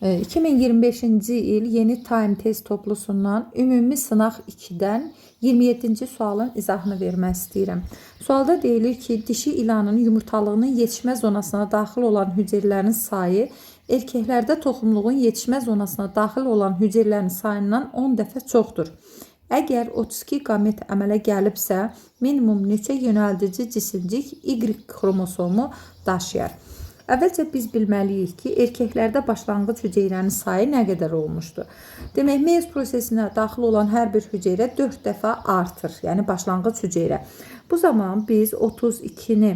2025-ci il yeni time test toplusundan ümumi sınaq 2-dən 27-ci sualın izahını vermək istəyirəm. Sualda deyilir ki, dişi ilanın yumurtalığının yetişmə zonasına daxil olan hüceyrələrin sayı erkəklərdə toxumluğun yetişmə zonasına daxil olan hüceyrələrin sayından 10 dəfə çoxdur. Əgər 32 qamet əmələ gəlibsə, minimum neçə yönəldici cisimcik Y xromosomu daşıyar? Əvvəlcə biz bilməliyik ki, erkəklərdə başlanğıc hüceyrənin sayı nə qədər olmuşdur? Demək, meyoz prosesinə daxil olan hər bir hüceyrə 4 dəfə artır, yəni başlanğıc hüceyrə. Bu zaman biz 32-ni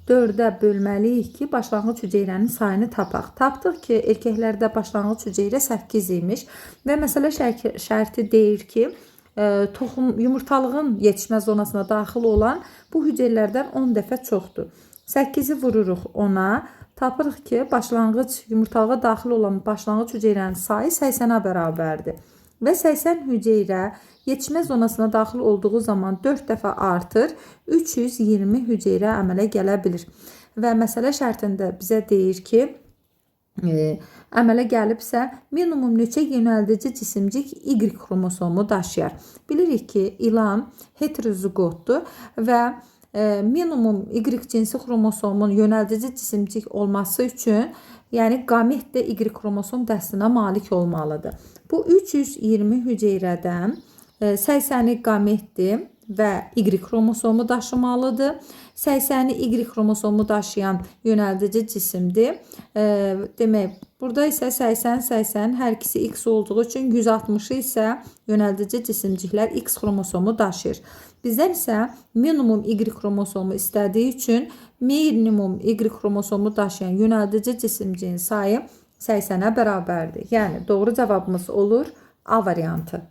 4-ə bölməliyik ki, başlanğıc hüceyrənin sayını tapaq. Tapdıq ki, erkəklərdə başlanğıc hüceyrə 8 imiş və məsələ şərti deyir ki, yumurtalığın yetişmə zonasına daxil olan bu hüceyrələrdən 10 dəfə çoxdur. 8-i vururuq 10-a, tapırıq ki, başlanğıc yumurtalığa daxil olan başlanğıc hüceyrənin sayı 80-a bərabərdir. Və 80 hüceyrə yetişmə zonasına daxil olduğu zaman 4 dəfə artır, 320 hüceyrə əmələ gələ bilir. Və məsələ şərtində bizə deyir ki, əmələ gəlibsə, minimum neçə yönəldici cisimcik Y xromosomu daşıyar. Bilirik ki, ilan heterozigotdur və minimum Y cinsi xromosomun yönəldici cisimcik olması üçün, yəni qamet də Y xromosom dəstinə malik olmalıdır. Bu 320 hüceyrədən 80-i qametdir və Y xromosomu daşımalıdır. 80-i Y xromosomu daşıyan yönəldici cisimdir. Demək, burada isə 80-80 hər ikisi X olduğu üçün 160 isə yönəldici cisimciklər X xromosomu daşıyır. Bizdən isə minimum Y xromosomu istədiyi üçün minimum Y xromosomu daşıyan yönəldici cisimciyin sayı 80-ə bərabərdir. Yəni, doğru cavabımız olur A variantı.